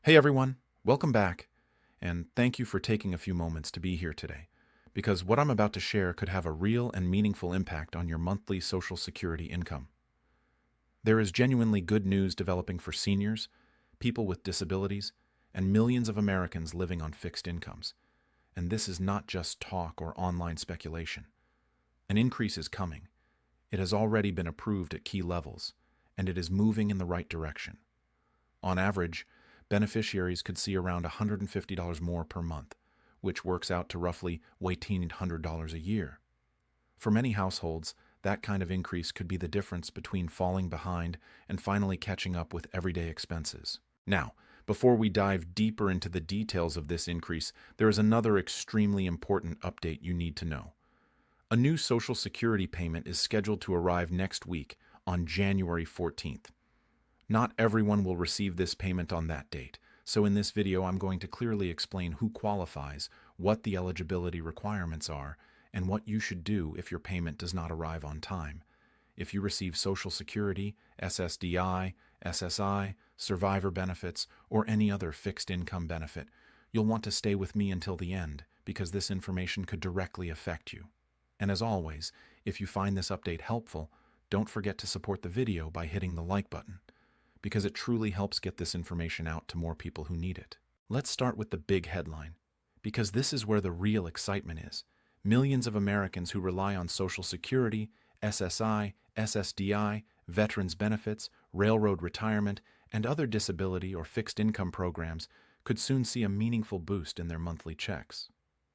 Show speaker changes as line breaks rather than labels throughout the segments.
Hey everyone, welcome back, and thank you for taking a few moments to be here today, because what I'm about to share could have a real and meaningful impact on your monthly Social Security income. There is genuinely good news developing for seniors, people with disabilities, and millions of Americans living on fixed incomes. And this is not just talk or online speculation. An increase is coming. It has already been approved at key levels, and it is moving in the right direction. On average, beneficiaries could see around $150 more per month, which works out to roughly $1,800 a year. For many households, that kind of increase could be the difference between falling behind and finally catching up with everyday expenses. Now, before we dive deeper into the details of this increase, there is another extremely important update you need to know. A new Social Security payment is scheduled to arrive next week on January 14th. Not everyone will receive this payment on that date, so in this video I'm going to clearly explain who qualifies, what the eligibility requirements are, and what you should do if your payment does not arrive on time. If you receive Social Security, SSDI, SSI, survivor benefits, or any other fixed income benefit, you'll want to stay with me until the end because this information could directly affect you. And as always, if you find this update helpful, don't forget to support the video by hitting the like button, because it truly helps get this information out to more people who need it. Let's start with the big headline, because this is where the real excitement is. Millions of Americans who rely on Social Security, SSI, SSDI, veterans benefits, railroad retirement, and other disability or fixed income programs could soon see a meaningful boost in their monthly checks.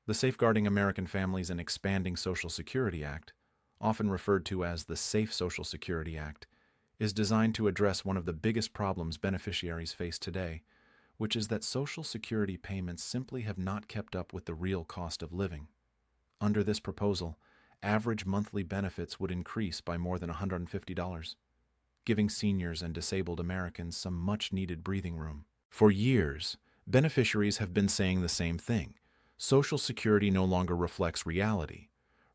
The Safeguarding American Families and Expanding Social Security Act, often referred to as the Safe Social Security Act, is designed to address one of the biggest problems beneficiaries face today, which is that Social Security payments simply have not kept up with the real cost of living. Under this proposal, average monthly benefits would increase by more than $150, giving seniors and disabled Americans some much-needed breathing room. For years, beneficiaries have been saying the same thing. Social Security no longer reflects reality.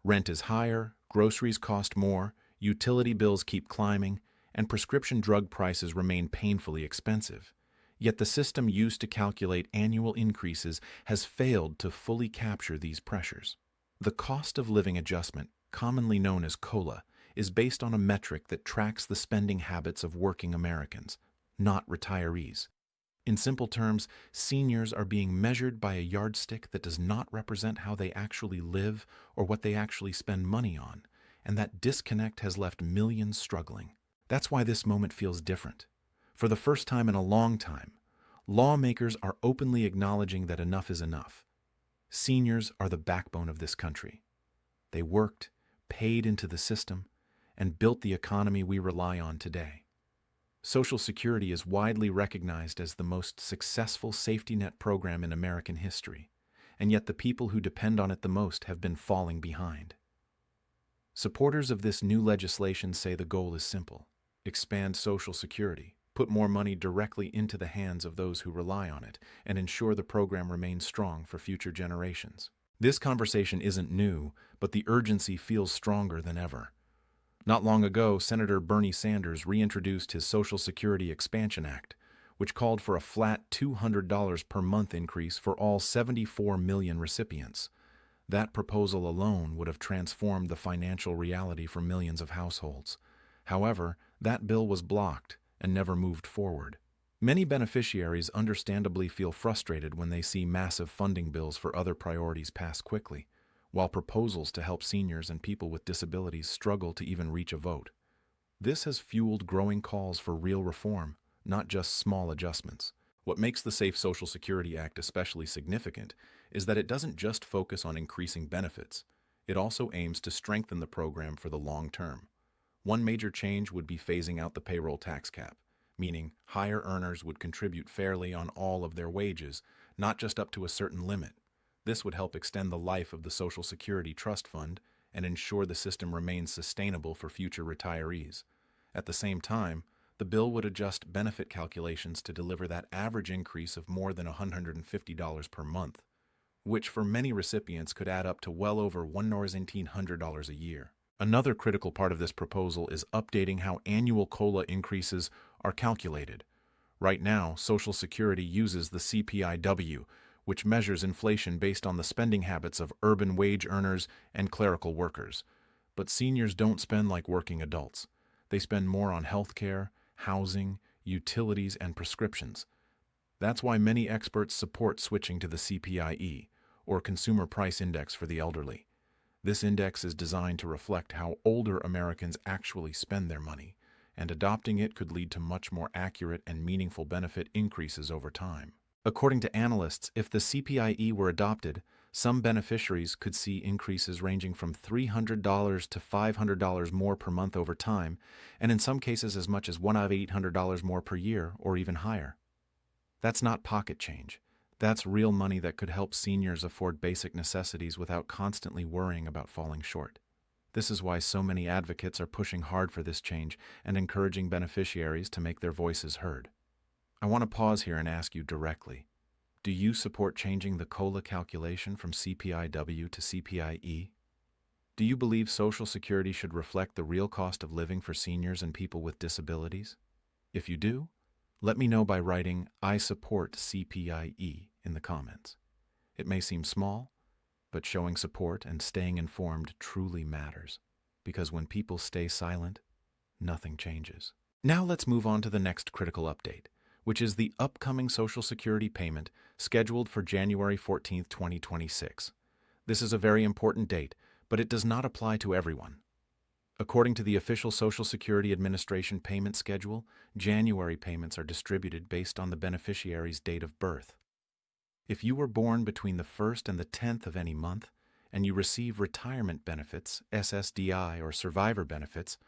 Rent is higher, groceries cost more, utility bills keep climbing, and prescription drug prices remain painfully expensive. Yet the system used to calculate annual increases has failed to fully capture these pressures. The cost of living adjustment, commonly known as COLA, is based on a metric that tracks the spending habits of working Americans, not retirees. In simple terms, seniors are being measured by a yardstick that does not represent how they actually live or what they actually spend money on, and that disconnect has left millions struggling. That's why this moment feels different. For the first time in a long time, lawmakers are openly acknowledging that enough is enough. Seniors are the backbone of this country. They worked, paid into the system, and built the economy we rely on today. Social Security is widely recognized as the most successful safety net program in American history, and yet the people who depend on it the most have been falling behind. Supporters of this new legislation say the goal is simple: expand Social Security, put more money directly into the hands of those who rely on it, and ensure the program remains strong for future generations. This conversation isn't new, but the urgency feels stronger than ever. Not long ago, Senator Bernie Sanders reintroduced his Social Security Expansion Act, which called for a flat $200 per month increase for all 74 million recipients. That proposal alone would have transformed the financial reality for millions of households. However, that bill was blocked and never moved forward. Many beneficiaries understandably feel frustrated when they see massive funding bills for other priorities pass quickly, while proposals to help seniors and people with disabilities struggle to even reach a vote. This has fueled growing calls for real reform, not just small adjustments. What makes the Safe Social Security Act especially significant is that it doesn't just focus on increasing benefits. It also aims to strengthen the program for the long term. One major change would be phasing out the payroll tax cap, meaning higher earners would contribute fairly on all of their wages, not just up to a certain limit. This would help extend the life of the Social Security Trust Fund and ensure the system remains sustainable for future retirees. At the same time, the bill would adjust benefit calculations to deliver that average increase of more than $150 per month, which for many recipients could add up to well over $1,900 a year. Another critical part of this proposal is updating how annual COLA increases are calculated. Right now, Social Security uses the CPI-W, which measures inflation based on the spending habits of urban wage earners and clerical workers. But seniors don't spend like working adults. They spend more on health care, housing, utilities, and prescriptions. That's why many experts support switching to the CPI-E, or Consumer Price Index for the elderly. This index is designed to reflect how older Americans actually spend their money, and adopting it could lead to much more accurate and meaningful benefit increases over time. According to analysts, if the CPI-E were adopted, some beneficiaries could see increases ranging from $300 to $500 more per month over time, and in some cases as much as $1,800 more per year or even higher. That's not pocket change. That's real money that could help seniors afford basic necessities without constantly worrying about falling short. This is why so many advocates are pushing hard for this change and encouraging beneficiaries to make their voices heard. I want to pause here and ask you directly. Do you support changing the COLA calculation from CPI-W to CPI-E? Do you believe Social Security should reflect the real cost of living for seniors and people with disabilities? If you do, let me know by writing "I support CPI-E" in the comments. It may seem small, but showing support and staying informed truly matters, because when people stay silent, nothing changes. Now let's move on to the next critical update, which is the upcoming Social Security payment scheduled for January 14, 2026. This is a very important date, but it does not apply to everyone. According to the official Social Security Administration payment schedule, January payments are distributed based on the beneficiary's date of birth. If you were born between the 1st and the 10th of any month, and you receive retirement benefits, SSDI, or survivor benefits,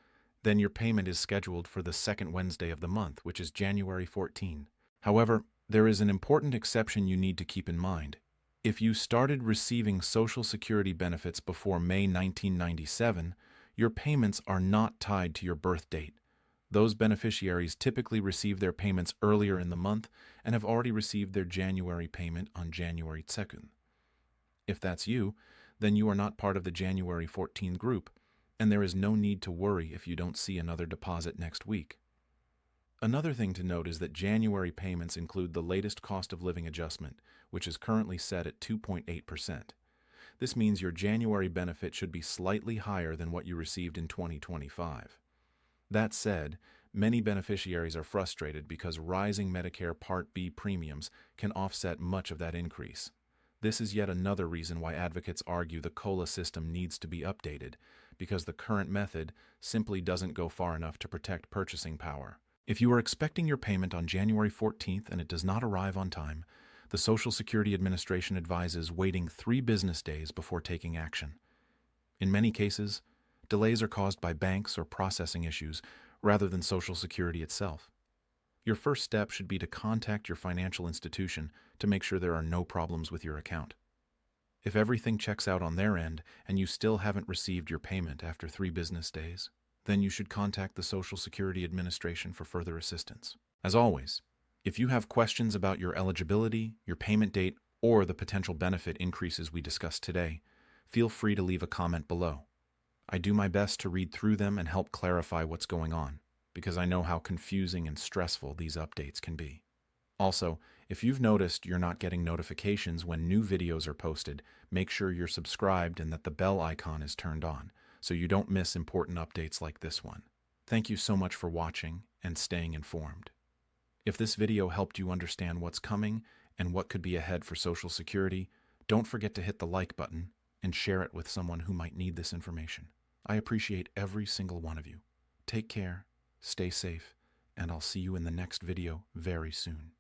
then your payment is scheduled for the second Wednesday of the month, which is January 14. However, there is an important exception you need to keep in mind. If you started receiving Social Security benefits before May 1997, your payments are not tied to your birth date. Those beneficiaries typically receive their payments earlier in the month and have already received their January payment on January 2nd. If that's you, then you are not part of the January 14 group, and there is no need to worry if you don't see another deposit next week. Another thing to note is that January payments include the latest cost of living adjustment, which is currently set at 2.8%. This means your January benefit should be slightly higher than what you received in 2025. That said, many beneficiaries are frustrated because rising Medicare Part B premiums can offset much of that increase. This is yet another reason why advocates argue the COLA system needs to be updated, because the current method simply doesn't go far enough to protect purchasing power. If you are expecting your payment on January 14th and it does not arrive on time, the Social Security Administration advises waiting 3 business days before taking action. In many cases, delays are caused by banks or processing issues rather than Social Security itself. Your first step should be to contact your financial institution to make sure there are no problems with your account. If everything checks out on their end and you still haven't received your payment after 3 business days, then you should contact the Social Security Administration for further assistance. As always, if you have questions about your eligibility, your payment date, or the potential benefit increases we discussed today, feel free to leave a comment below. I do my best to read through them and help clarify what's going on, because I know how confusing and stressful these updates can be. Also, if you've noticed you're not getting notifications when new videos are posted, make sure you're subscribed and that the bell icon is turned on, so you don't miss important updates like this one. Thank you so much for watching and staying informed. If this video helped you understand what's coming and what could be ahead for Social Security, don't forget to hit the like button and share it with someone who might need this information. I appreciate every single one of you. Take care, stay safe, and I'll see you in the next video very soon.